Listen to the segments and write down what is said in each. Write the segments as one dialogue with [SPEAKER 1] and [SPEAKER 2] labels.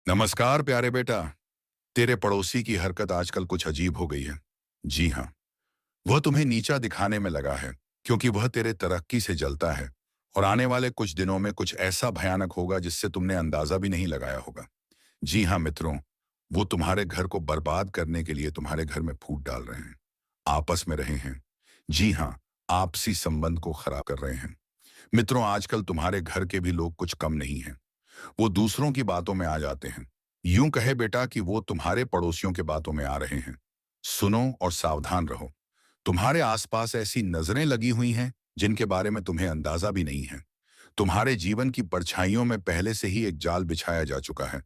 [SPEAKER 1] नमस्कार प्यारे बेटा। तेरे पड़ोसी की हरकत आजकल कुछ अजीब हो गई है। जी हाँ, वह तुम्हें नीचा दिखाने में लगा है, क्योंकि वह तेरे तरक्की से जलता है। और आने वाले कुछ दिनों में कुछ ऐसा भयानक होगा जिससे तुमने अंदाजा भी नहीं लगाया होगा। जी हाँ मित्रों, वो तुम्हारे घर को बर्बाद करने के लिए तुम्हारे घर में फूट डाल रहे हैं, आपस में रहे हैं। जी हाँ, आपसी संबंध को खराब कर रहे हैं। मित्रों, आजकल तुम्हारे घर के भी लोग कुछ कम नहीं हैं। वो दूसरों की बातों में आ जाते हैं। यूं कहे बेटा कि वो तुम्हारे पड़ोसियों के बातों में आ रहे हैं। सुनो और सावधान रहो। तुम्हारे आसपास ऐसी नजरें लगी हुई हैं जिनके बारे में तुम्हें अंदाजा भी नहीं है। तुम्हारे जीवन की परछाइयों में पहले से ही एक जाल बिछाया जा चुका है।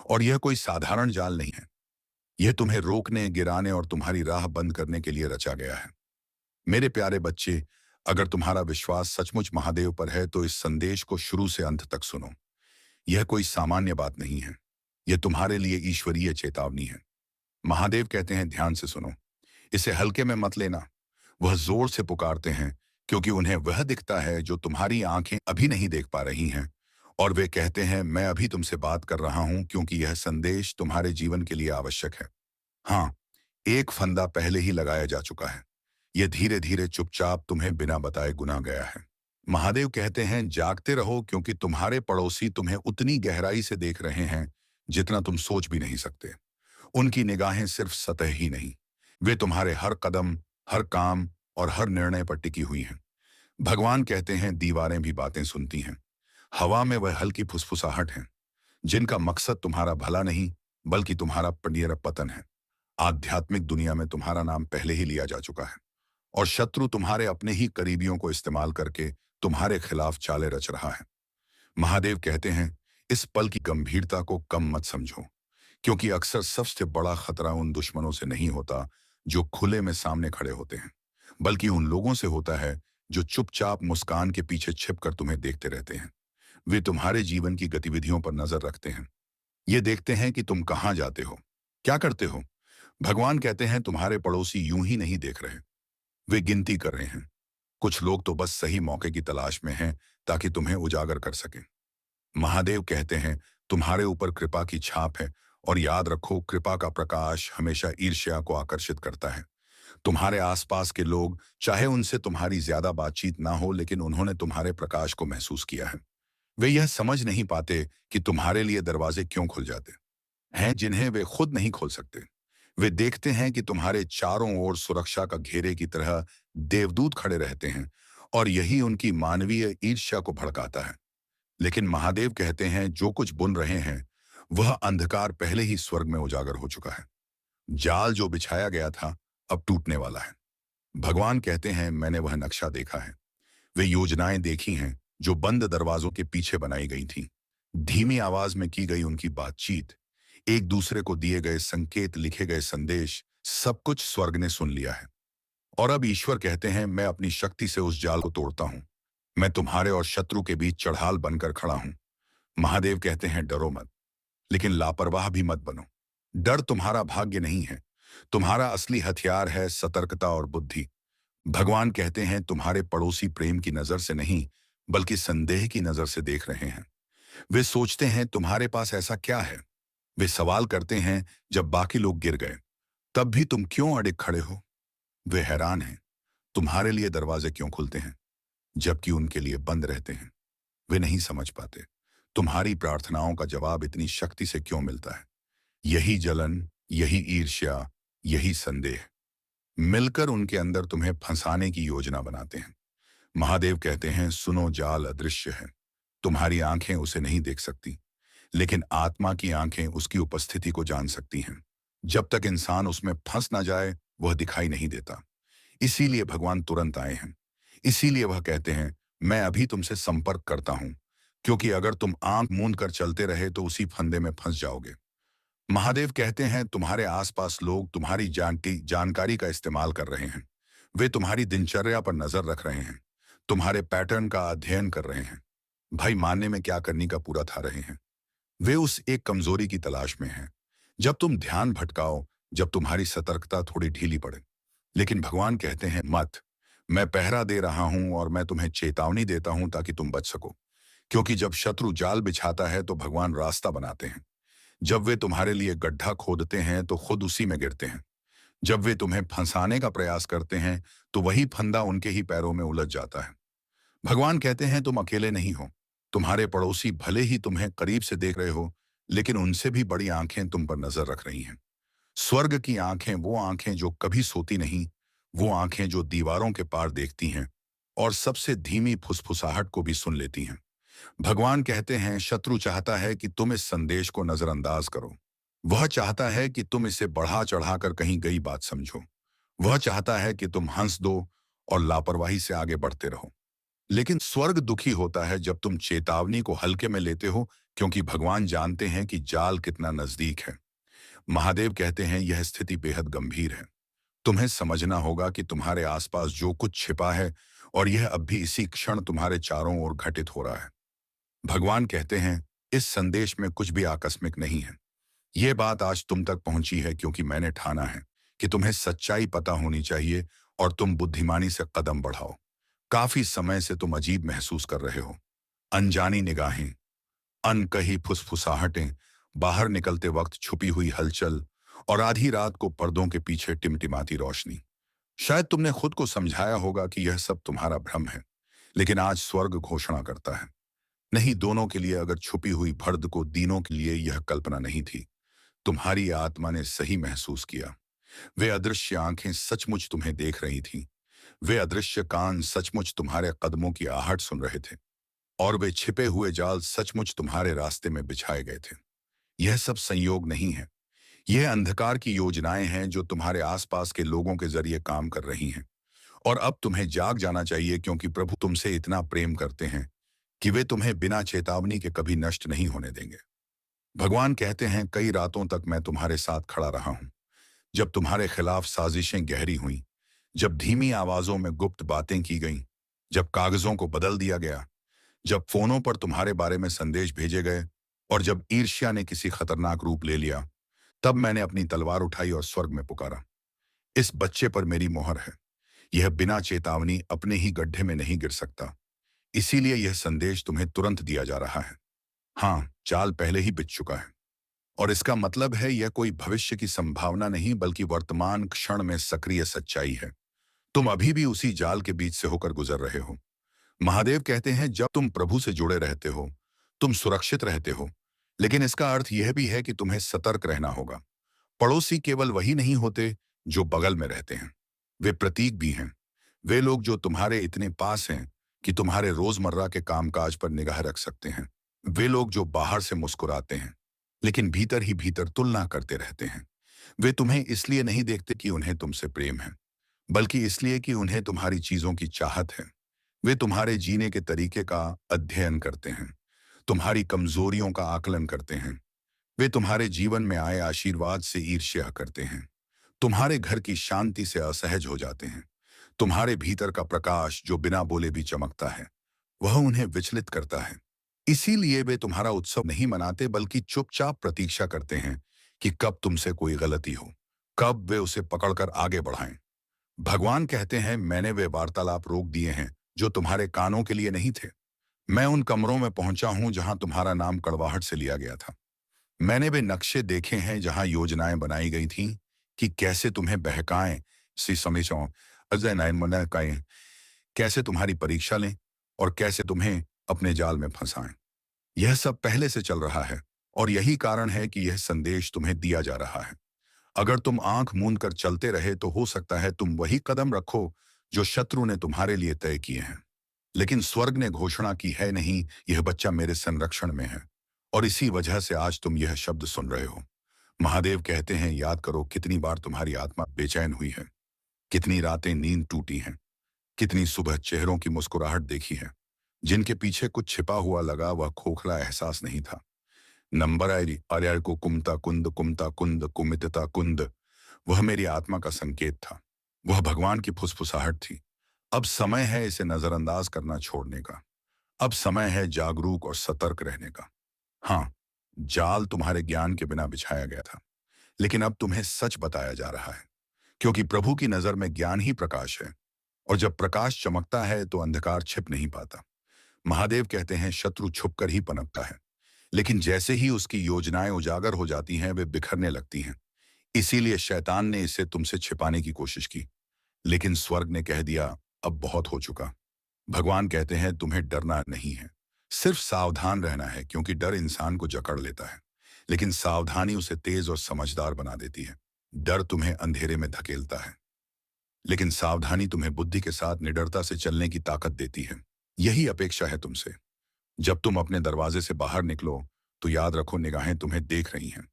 [SPEAKER 1] और यह कोई साधारण जाल नहीं है। यह तुम्हें रोकने, गिराने और तुम्हारी राह बंद करने के लिए रचा गया है। मेरे प्यारे बच्चे, अगर तुम्हारा विश्वास सचमुच महादेव पर है तो इस संदेश को शुरू से अंत तक सुनो। यह कोई सामान्य बात नहीं है। यह तुम्हारे लिए ईश्वरीय चेतावनी है। महादेव कहते हैं, ध्यान से सुनो। इसे हल्के में मत लेना। वह जोर से पुकारते हैं क्योंकि उन्हें वह दिखता है जो तुम्हारी आंखें अभी नहीं देख पा रही हैं। और वे कहते हैं, मैं अभी तुमसे बात कर रहा हूं क्योंकि यह संदेश तुम्हारे जीवन के लिए आवश्यक है। हाँ, एक फंदा पहले ही लगाया जा चुका है। यह धीरे धीरे चुपचाप तुम्हें बिना बताए गुना गया है। महादेव कहते हैं, जागते रहो क्योंकि तुम्हारे पड़ोसी तुम्हें उतनी गहराई से देख रहे हैं जितना तुम सोच भी नहीं सकते। उनकी निगाहें सिर्फ सतह ही नहीं, वे तुम्हारे हर कदम, हर काम और हर निर्णय पर टिकी हुई हैं। भगवान कहते हैं, दीवारें भी बातें सुनती हैं। हवा में वह हल्की फुसफुसाहट है जिनका मकसद तुम्हारा भला नहीं बल्कि तुम्हारा पतन है। आध्यात्मिक दुनिया में तुम्हारा नाम पहले ही लिया जा चुका है और शत्रु तुम्हारे अपने ही करीबियों को इस्तेमाल करके तुम्हारे खिलाफ चालें रच रहा है। महादेव कहते हैं, इस पल की गंभीरता को कम मत समझो, क्योंकि अक्सर सबसे बड़ा खतरा उन दुश्मनों से नहीं होता जो खुले में सामने खड़े होते हैं, बल्कि उन लोगों से होता है जो चुपचाप मुस्कान के पीछे छिपकर तुम्हें देखते रहते हैं। वे तुम्हारे जीवन की गतिविधियों पर नजर रखते हैं। ये देखते हैं कि तुम कहाँ जाते हो, क्या करते हो। भगवान कहते हैं, तुम्हारे पड़ोसी यूं ही नहीं देख रहे, वे गिनती कर रहे हैं। कुछ लोग तो बस सही मौके की तलाश में हैं ताकि तुम्हें उजागर कर सकें। महादेव कहते हैं, तुम्हारे ऊपर कृपा की छाप है और याद रखो, कृपा का प्रकाश हमेशा ईर्ष्या को आकर्षित करता है। तुम्हारे आसपास के लोग, चाहे उनसे तुम्हारी ज्यादा बातचीत ना हो, लेकिन उन्होंने तुम्हारे प्रकाश को महसूस किया है। वे यह समझ नहीं पाते कि तुम्हारे लिए दरवाजे क्यों खुल जाते हैं जिन्हें वे खुद नहीं खोल सकते। वे देखते हैं कि तुम्हारे चारों ओर सुरक्षा का घेरे की तरह देवदूत खड़े रहते हैं और यही उनकी मानवीय ईर्ष्या को भड़काता है। लेकिन महादेव कहते हैं, जो कुछ बुन रहे हैं वह अंधकार पहले ही स्वर्ग में उजागर हो चुका है। जाल जो बिछाया गया था अब टूटने वाला है। भगवान कहते हैं, मैंने वह नक्शा देखा है, वे योजनाएं देखी हैं जो बंद दरवाजों के पीछे बनाई गई थी। धीमी आवाज में की गई उनकी बातचीत, एक दूसरे को दिए गए संकेत, लिखे गए संदेश, सब कुछ स्वर्ग ने सुन लिया है। और अब ईश्वर कहते हैं, मैं अपनी शक्ति से उस जाल को तोड़ता हूं। मैं तुम्हारे और शत्रु के बीच चढ़ाल बनकर खड़ा हूं। महादेव कहते हैं, डरो मत, लेकिन लापरवाह भी मत बनो। डर तुम्हारा भाग्य नहीं है, तुम्हारा असली हथियार है सतर्कता और बुद्धि। भगवान कहते हैं, तुम्हारे पड़ोसी प्रेम की नजर से नहीं बल्कि संदेह की नजर से देख रहे हैं। वे सोचते हैं, तुम्हारे पास ऐसा क्या है। वे सवाल करते हैं, जब बाकी लोग गिर गए तब भी तुम क्यों अड़े खड़े हो। वे हैरान हैं, तुम्हारे लिए दरवाजे क्यों खुलते हैं जबकि उनके लिए बंद रहते हैं। वे नहीं समझ पाते, तुम्हारी प्रार्थनाओं का जवाब इतनी शक्ति से क्यों मिलता है। यही जलन, यही ईर्ष्या, यही संदेह मिलकर उनके अंदर तुम्हें फंसाने की योजना बनाते हैं। महादेव कहते हैं, सुनो, जाल अदृश्य है। तुम्हारी आंखें उसे नहीं देख सकती, लेकिन आत्मा की आंखें उसकी उपस्थिति को जान सकती हैं। जब तक इंसान उसमें फंस ना जाए वह दिखाई नहीं देता। इसीलिए भगवान तुरंत आए हैं। इसीलिए वह कहते हैं, मैं अभी तुमसे संपर्क करता हूं, क्योंकि अगर तुम आंख मूंद कर चलते रहे तो उसी फंदे में फंस जाओगे। महादेव कहते हैं, तुम्हारे आसपास लोग तुम्हारी जानकारी का इस्तेमाल कर रहे हैं। वे तुम्हारी दिनचर्या पर नजर रख रहे हैं, तुम्हारे पैटर्न का अध्ययन कर रहे हैं, भाई मानने में क्या करनी का पूरा था रहे हैं। वे उस एक कमजोरी की तलाश में हैं जब तुम ध्यान भटकाओ, जब तुम्हारी सतर्कता थोड़ी ढीली पड़े। लेकिन भगवान कहते हैं, मत, मैं पहरा दे रहा हूं और मैं तुम्हें चेतावनी देता हूं ताकि तुम बच सको। क्योंकि जब शत्रु जाल बिछाता है तो भगवान रास्ता बनाते हैं। जब वे तुम्हारे लिए गड्ढा खोदते हैं तो खुद उसी में गिरते हैं। जब वे तुम्हें फंसाने का प्रयास करते हैं तो वही फंदा उनके ही पैरों में उलझ जाता है। भगवान कहते हैं तुम अकेले नहीं हो। तुम्हारे पड़ोसी भले ही तुम्हें करीब से देख रहे हो, लेकिन उनसे भी बड़ी आंखें तुम पर नजर रख रही हैं। स्वर्ग की आंखें वो आंखें जो कभी सोती नहीं, वो आंखें जो दीवारों के पार देखती हैं और सबसे धीमी फुसफुसाहट को भी सुन लेती हैं। भगवान कहते हैं शत्रु चाहता है कि तुम इस संदेश को नजरअंदाज करो। वह चाहता है कि तुम इसे बढ़ा चढ़ाकर कहीं गई बात समझो। वह चाहता है कि तुम हंस दो और लापरवाही से आगे बढ़ते रहो। लेकिन स्वर्ग दुखी होता है जब तुम चेतावनी को हल्के में लेते हो, क्योंकि भगवान जानते हैं कि जाल कितना नजदीक है। महादेव कहते हैं यह स्थिति बेहद गंभीर है। तुम्हें समझना होगा कि तुम्हारे आसपास जो कुछ छिपा है और यह अब भी इसी क्षण तुम्हारे चारों ओर घटित हो रहा है। भगवान कहते हैं इस संदेश में कुछ भी आकस्मिक नहीं है। यह बात आज तुम तक पहुंची है क्योंकि मैंने ठाना है कि तुम्हें सच्चाई पता होनी चाहिए और तुम बुद्धिमानी से कदम बढ़ाओ। काफी समय से तुम अजीब महसूस कर रहे हो। अनजानी निगाहें, अनकही फुसफुसाहटें, बाहर निकलते वक्त छुपी हुई हलचल और आधी रात को पर्दों के पीछे टिमटिमाती रोशनी। शायद तुमने खुद को समझाया होगा कि यह सब तुम्हारा भ्रम है, लेकिन आज स्वर्ग घोषणा करता है नहीं, दोनों के लिए। अगर छुपी हुई भर्द को दीनों के लिए यह कल्पना नहीं थी। तुम्हारी आत्मा ने सही महसूस किया। वे अदृश्य आंखें सचमुच तुम्हें देख रही थीं। वे अदृश्य कान सचमुच तुम्हारे कदमों की आहट सुन रहे थे। और वे छिपे हुए जाल सचमुच तुम्हारे रास्ते में बिछाए गए थे। यह सब संयोग नहीं है। यह अंधकार की योजनाएं हैं जो तुम्हारे आसपास के लोगों के जरिए काम कर रही हैं। और अब तुम्हें जाग जाना चाहिए, क्योंकि प्रभु तुमसे इतना प्रेम करते हैं कि वे तुम्हें बिना चेतावनी के कभी नष्ट नहीं होने देंगे। भगवान कहते हैं कई रातों तक मैं तुम्हारे साथ खड़ा रहा हूं। जब तुम्हारे खिलाफ साजिशें गहरी हुईं, जब धीमी आवाजों में गुप्त बातें की गईं, जब कागजों को बदल दिया गया, जब फोनों पर तुम्हारे बारे में संदेश भेजे गए और जब ईर्ष्या ने किसी खतरनाक रूप ले लिया, तब मैंने अपनी तलवार उठाई और स्वर्ग में पुकारा, इस बच्चे पर मेरी मोहर है। यह बिना चेतावनी अपने ही गड्ढे में नहीं गिर सकता। इसीलिए यह संदेश तुम्हें तुरंत दिया जा रहा है। हाँ, जाल पहले ही बिछ चुका है। और इसका मतलब है यह कोई भविष्य की संभावना नहीं, बल्कि वर्तमान क्षण में सक्रिय सच्चाई है। तुम अभी भी उसी जाल के बीच से होकर गुजर रहे हो। महादेव कहते हैं जब तुम प्रभु से जुड़े रहते हो, तुम सुरक्षित रहते हो। लेकिन इसका अर्थ यह भी है कि तुम्हें सतर्क रहना होगा। पड़ोसी केवल वही नहीं होते जो बगल में रहते हैं, वे प्रतीक भी हैं। वे लोग जो तुम्हारे इतने पास हैं कि तुम्हारे रोजमर्रा के कामकाज पर निगाह रख सकते हैं। वे लोग जो बाहर से मुस्कुराते हैं, लेकिन भीतर ही भीतर तुलना करते रहते हैं। वे तुम्हें इसलिए नहीं देखते कि उन्हें तुमसे प्रेम है, बल्कि इसलिए कि उन्हें तुम्हारी चीजों की चाहत है। वे तुम्हारे जीने के तरीके का अध्ययन करते हैं, तुम्हारी कमजोरियों का आकलन करते हैं। वे तुम्हारे जीवन में आए आशीर्वाद से ईर्ष्या करते हैं, तुम्हारे घर की शांति से असहज हो जाते हैं। तुम्हारे भीतर का प्रकाश जो बिना बोले भी चमकता है, वह उन्हें विचलित करता है। इसीलिए वे तुम्हारा उत्सव नहीं मनाते, बल्कि चुपचाप प्रतीक्षा करते हैं कि कब तुमसे कोई गलती हो, कब वे उसे पकड़कर आगे बढ़ाएं। भगवान कहते हैं मैंने वे वार्तालाप रोक दिए हैं जो तुम्हारे कानों के लिए नहीं थे। मैं उन कमरों में पहुंचा हूं जहां तुम्हारा नाम कड़वाहट से लिया गया था। मैंने वे नक्शे देखे हैं जहां योजनाएं बनाई गई थीं कि कैसे तुम्हें बहकाएं, सी समीचों अजय नयन मनाएं, कैसे तुम्हारी परीक्षा लें और कैसे तुम्हें अपने जाल में फंसाएं। यह सब पहले से चल रहा है और यही कारण है कि यह संदेश तुम्हें दिया जा रहा है। अगर तुम आंख मूंद कर चलते रहे तो हो सकता है तुम वही कदम रखो जो शत्रु ने तुम्हारे लिए तय किए हैं। लेकिन स्वर्ग ने घोषणा की है नहीं, यह बच्चा मेरे संरक्षण में है। और इसी वजह से आज तुम यह शब्द सुन रहे हो। महादेव कहते हैं याद करो कितनी बार तुम्हारी आत्मा बेचैन हुई है, कितनी रातें नींद टूटी हैं, कितनी सुबह चेहरों की मुस्कुराहट देखी है जिनके पीछे कुछ छिपा हुआ लगा, वह खोखला एहसास नहीं था। नंबर आयरी आर्यर को कुमता कुंद कुमितता कुंद, वह मेरी आत्मा का संकेत था। वह भगवान की फुसफुसाहट थी। अब समय है इसे नजरअंदाज करना छोड़ने का। अब समय है जागरूक और सतर्क रहने का। हाँ, जाल तुम्हारे ज्ञान के बिना बिछाया गया था, लेकिन अब तुम्हें सच बताया जा रहा है, क्योंकि प्रभु की नजर में ज्ञान ही प्रकाश है। और जब प्रकाश चमकता है तो अंधकार छिप नहीं पाता। महादेव कहते हैं शत्रु छुपकर ही पनपता है, लेकिन जैसे ही उसकी योजनाएं उजागर हो जाती हैं, वे बिखरने लगती हैं। इसीलिए शैतान ने इसे तुमसे छिपाने की कोशिश की, लेकिन स्वर्ग ने कह दिया, अब बहुत हो चुका। भगवान कहते हैं, तुम्हें डरना नहीं है, सिर्फ सावधान रहना है, क्योंकि डर इंसान को जकड़ लेता है, लेकिन सावधानी उसे तेज और समझदार बना देती है। डर तुम्हें अंधेरे में धकेलता है, लेकिन सावधानी तुम्हें बुद्धि के साथ निडरता से चलने की ताकत देती है। यही अपेक्षा है तुमसे। जब तुम अपने दरवाजे से बाहर निकलो, तो याद रखो, निगाहें तुम्हें देख रही हैं,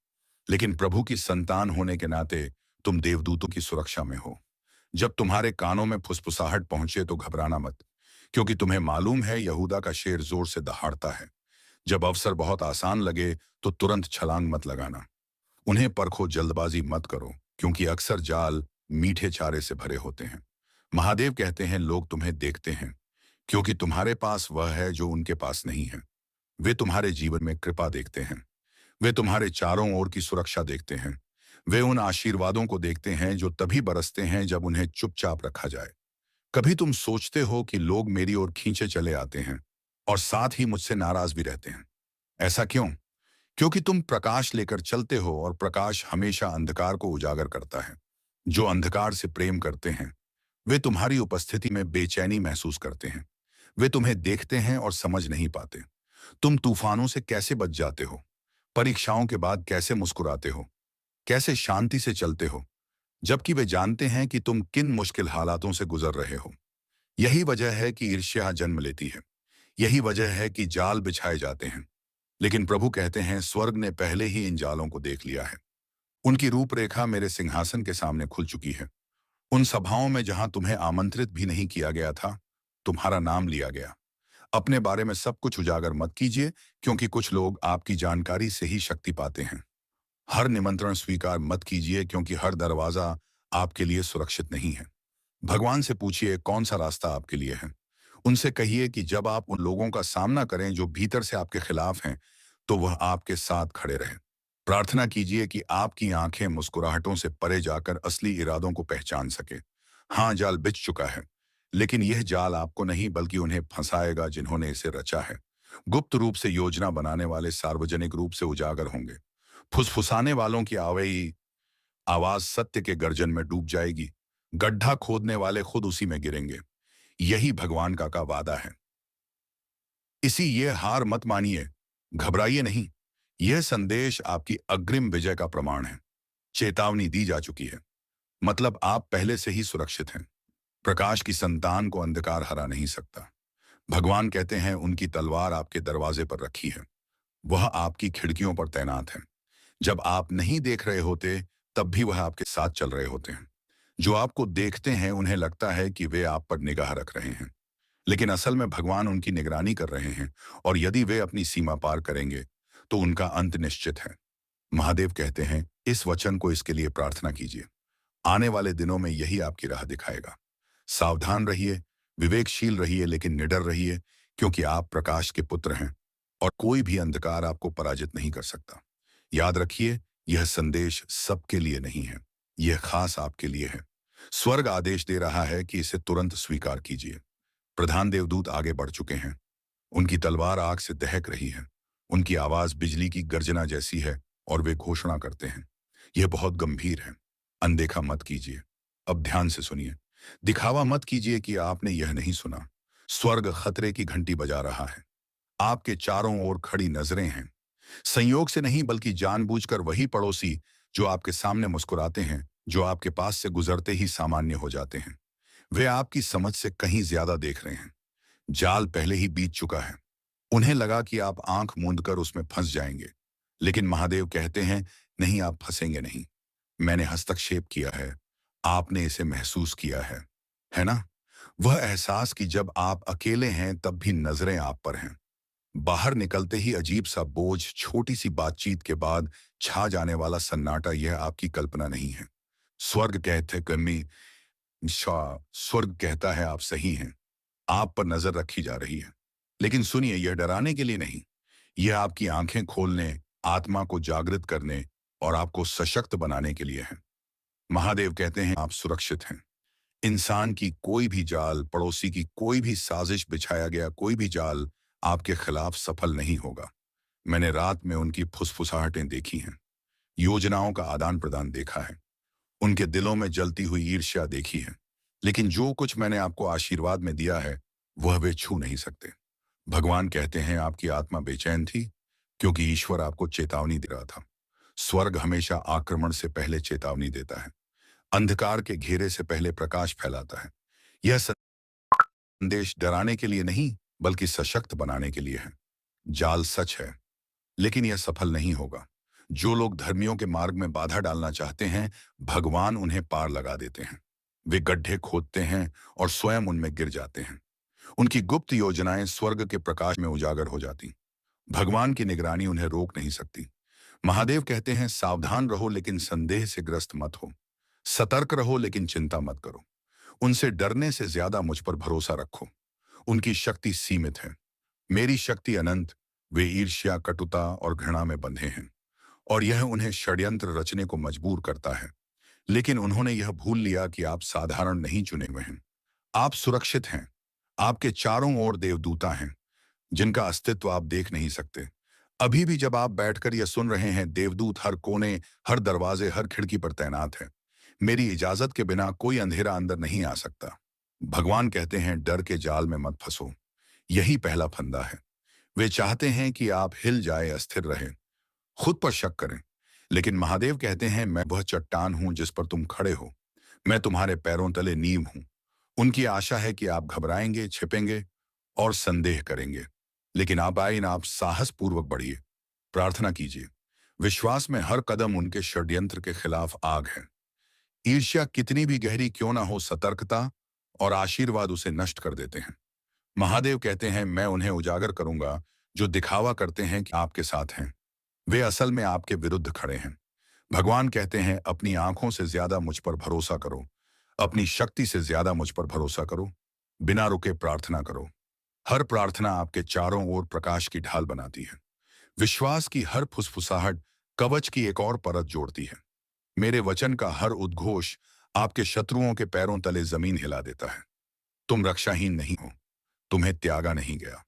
[SPEAKER 1] लेकिन प्रभु की संतान होने के नाते तुम देवदूतों की सुरक्षा में हो। जब तुम्हारे कानों में फुसफुसाहट पहुंचे तो घबराना मत, क्योंकि तुम्हें मालूम है यहूदा का शेर जोर से दहाड़ता है। जब अवसर बहुत आसान लगे तो तुरंत छलांग मत लगाना। उन्हें परखो, जल्दबाजी मत करो, क्योंकि अक्सर जाल मीठे चारे से भरे होते हैं। महादेव कहते हैं, लोग तुम्हें देखते हैं क्योंकि तुम्हारे पास वह है जो उनके पास नहीं है। वे तुम्हारे जीवन में कृपा देखते हैं। वे तुम्हारे चारों ओर की सुरक्षा देखते हैं। वे उन आशीर्वादों को देखते हैं जो तभी बरसते हैं जब उन्हें चुपचाप रखा जाए। कभी तुम सोचते हो कि लोग मेरी ओर खींचे चले आते हैं और साथ ही मुझसे नाराज भी रहते हैं। ऐसा क्यों? क्योंकि तुम प्रकाश लेकर चलते हो और प्रकाश हमेशा अंधकार को उजागर करता है। जो अंधकार से प्रेम करते हैं, वे तुम्हारी उपस्थिति में बेचैनी महसूस करते हैं। वे तुम्हें देखते हैं और समझ नहीं पाते। तुम तूफानों से कैसे बच जाते हो, परीक्षाओं के बाद कैसे मुस्कुराते हो, कैसे शांति से चलते हो, जबकि वे जानते हैं कि तुम किन मुश्किल हालातों से गुजर रहे हो। यही वजह है कि ईर्ष्या जन्म लेती है। यही वजह है कि जाल बिछाए जाते हैं। लेकिन प्रभु कहते हैं, स्वर्ग ने पहले ही इन जालों को देख लिया है। उनकी रूपरेखा मेरे सिंहासन के सामने खुल चुकी है। उन सभाओं में जहां तुम्हें आमंत्रित भी नहीं किया गया था, तुम्हारा नाम लिया गया। अपने बारे में सब कुछ उजागर मत कीजिए, क्योंकि कुछ लोग आपकी जानकारी से ही शक्ति पाते हैं। हर निमंत्रण स्वीकार मत कीजिए, क्योंकि हर दरवाजा आपके लिए सुरक्षित नहीं है। भगवान से पूछिए, कौन सा रास्ता आपके लिए है। उनसे कहिए कि जब आप उन लोगों का सामना करें जो भीतर से आपके खिलाफ हैं, तो वह आपके साथ खड़े रहें। प्रार्थना कीजिए कि आपकी आंखें मुस्कुराहटों से परे जाकर असली इरादों को पहचान सके। हाँ, जाल बिछ चुका है, लेकिन यह जाल आपको नहीं बल्कि उन्हें फंसाएगा जिन्होंने इसे रचा है। गुप्त रूप से योजना बनाने वाले सार्वजनिक रूप से उजागर होंगे। फुसफुसाने वालों की आवाज सत्य के गर्जन में डूब जाएगी। गड्ढा खोदने वाले खुद उसी में गिरेंगे। यही भगवान का वादा है। इसी ये हार मत मानिए, घबराइए नहीं। यह संदेश आपकी अग्रिम विजय का प्रमाण है। चेतावनी दी जा चुकी है, मतलब आप पहले से ही सुरक्षित हैं। प्रकाश की संतान को अंधकार हरा नहीं सकता। भगवान कहते हैं, उनकी तलवार आपके दरवाजे पर रखी है। वह आपकी खिड़कियों पर तैनात है। जब आप नहीं देख रहे होते, तब भी वह आपके साथ चल रहे होते हैं। जो आपको देखते हैं, उन्हें लगता है कि वे आप पर निगाह रख रहे हैं, लेकिन असल में भगवान उनकी निगरानी कर रहे हैं, और यदि वे अपनी सीमा पार करेंगे, तो उनका अंत निश्चित है। महादेव कहते हैं, इस वचन को इसके लिए प्रार्थना कीजिए। आने वाले दिनों में यही आपकी राह दिखाएगा। सावधान रहिए, विवेकशील रहिए, लेकिन निडर रहिए, क्योंकि आप प्रकाश के पुत्र हैं और कोई भी अंधकार आपको पराजित नहीं कर सकता। याद रखिए, यह संदेश सबके लिए नहीं है, यह खास आपके लिए है। स्वर्ग आदेश दे रहा है कि इसे तुरंत स्वीकार कीजिए। प्रधान देवदूत आगे बढ़ चुके हैं। उनकी तलवार आग से दहक रही है। उनकी आवाज बिजली की गर्जना जैसी है और वे घोषणा करते हैं, यह बहुत गंभीर है। अनदेखा मत कीजिए। अब ध्यान से सुनिए। दिखावा मत कीजिए कि आपने यह नहीं सुना। स्वर्ग खतरे की घंटी बजा रहा है। आपके चारों ओर खड़ी नजरें हैं। संयोग से नहीं, बल्कि जानबूझकर वही पड़ोसी जो आपके सामने मुस्कुराते हैं, जो आपके पास से गुजरते ही सामान्य हो जाते हैं, वे आपकी समझ से कहीं ज्यादा देख रहे हैं। जाल पहले ही बीत चुका है। उन्हें लगा कि आप आंख मूंदकर उसमें फंस जाएंगे, लेकिन महादेव कहते हैं, नहीं, आप फंसेंगे नहीं। मैंने हस्तक्षेप किया है। आपने इसे महसूस किया है ना? वह एहसास कि जब आप अकेले हैं तब भी नजरें आप पर हैं। बाहर निकलते ही अजीब सा बोझ, छोटी सी बातचीत के बाद छा जाने वाला सन्नाटा, यह आपकी कल्पना नहीं है। स्वर्ग कहते कमी स्वर्ग कहता है, आप सही हैं। आप पर नजर रखी जा रही है। लेकिन सुनिए, यह डराने के लिए नहीं, यह आपकी आंखें खोलने, आत्मा को जागृत करने और आपको सशक्त बनाने के लिए है। महादेव कहते हैं, आप सुरक्षित हैं। इंसान की कोई भी जाल, पड़ोसी की कोई भी साजिश, बिछाया गया कोई भी जाल आपके खिलाफ सफल नहीं होगा। मैंने रात में उनकी फुसफुसाहटें देखी हैं, योजनाओं का आदान प्रदान देखा है, उनके दिलों में जलती हुई ईर्ष्या देखी है। लेकिन जो कुछ मैंने आपको आशीर्वाद में दिया है, वह वे छू नहीं सकते। भगवान कहते हैं आपकी आत्मा बेचैन थी, क्योंकि ईश्वर आपको चेतावनी दे रहा था। स्वर्ग हमेशा आक्रमण से पहले चेतावनी देता है, अंधकार के घेरे से पहले प्रकाश फैलाता है। यह संदेश डराने के लिए नहीं, बल्कि सशक्त बनाने के लिए है। जाल सच है, लेकिन यह सफल नहीं होगा। जो लोग धर्मियों के मार्ग में बाधा डालना चाहते हैं, भगवान उन्हें पार लगा देते हैं। वे गड्ढे खोदते हैं और स्वयं उनमें गिर जाते हैं। उनकी गुप्त योजनाएं स्वर्ग के प्रकाश में उजागर हो जाती। भगवान की निगरानी उन्हें रोक नहीं सकती। महादेव कहते हैं सावधान रहो, लेकिन संदेह से ग्रस्त मत हो। सतर्क रहो, लेकिन चिंता मत करो। उनसे डरने से ज्यादा मुझ पर भरोसा रखो। उनकी शक्ति सीमित है, मेरी शक्ति अनंत। वे ईर्ष्या, कटुता और घृणा में बंधे हैं, और यह उन्हें षड्यंत्र रचने को मजबूर करता है। लेकिन उन्होंने यह भूल लिया कि आप साधारण नहीं चुने हुए हैं। आप सुरक्षित हैं। आपके चारों ओर देवदूता हैं, जिनका अस्तित्व आप देख नहीं सकते। अभी भी जब आप बैठकर यह सुन रहे हैं, देवदूत हर कोने, हर दरवाजे, हर खिड़की पर तैनात है। मेरी इजाजत के बिना कोई अंधेरा अंदर नहीं आ सकता। भगवान कहते हैं डर के जाल में मत फंसो, यही पहला फंदा है। वे चाहते हैं कि आप हिल जाए, अस्थिर रहे, खुद पर शक करें। लेकिन महादेव कहते हैं मैं वह चट्टान हूं जिस पर तुम खड़े हो। मैं तुम्हारे पैरों तले नींव हूं। उनकी आशा है कि आप घबराएंगे, छिपेंगे और संदेह करेंगे। लेकिन आप साहस पूर्वक बढ़िए, प्रार्थना कीजिए। विश्वास में हर कदम उनके षड्यंत्र के खिलाफ आग है। ईर्ष्या कितनी भी गहरी क्यों ना हो, सतर्कता और आशीर्वाद उसे नष्ट कर देते हैं। महादेव कहते हैं मैं उन्हें उजागर करूंगा जो दिखावा करते हैं कि आपके साथ हैं। वे असल में आपके विरुद्ध खड़े हैं। भगवान कहते हैं अपनी आंखों से ज्यादा मुझ पर भरोसा करो, अपनी शक्ति से ज्यादा मुझ पर भरोसा करो। बिना रुके प्रार्थना करो। हर प्रार्थना आपके चारों ओर प्रकाश की ढाल बनाती है। विश्वास की हर फुसफुसाहट कवच की एक और परत जोड़ती है। मेरे वचन का हर उद्घोष आपके शत्रुओं के पैरों तले जमीन हिला देता है। तुम रक्षाहीन नहीं हो, तुम्हें त्यागा नहीं गया,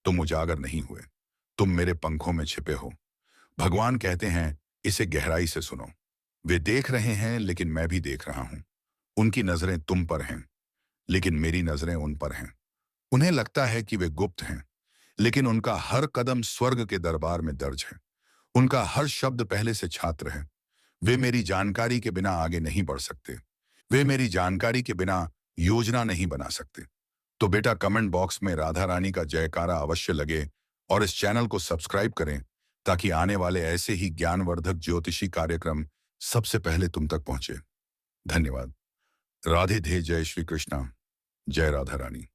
[SPEAKER 1] तुम उजागर नहीं हुए, तुम मेरे पंखों में छिपे हो। भगवान कहते हैं इसे गहराई से सुनो। वे देख रहे हैं, लेकिन मैं भी देख रहा हूं। उनकी नजरें तुम पर हैं, लेकिन मेरी नजरें उन पर हैं। उन्हें लगता है कि वे गुप्त हैं, लेकिन उनका हर कदम स्वर्ग के दरबार में दर्ज है। उनका हर शब्द पहले से छात्र है। वे मेरी जानकारी के बिना आगे नहीं बढ़ सकते। वे मेरी जानकारी के बिना योजना नहीं बना सकते। तो बेटा, कमेंट बॉक्स में राधा रानी का जयकारा अवश्य लगे और इस चैनल को सब्सक्राइब करें, ताकि आने वाले ऐसे ही ज्ञानवर्धक ज्योतिषी कार्यक्रम सबसे पहले तुम तक पहुंचे। धन्यवाद। राधे धे, जय श्री कृष्णा, जय राधा रानी।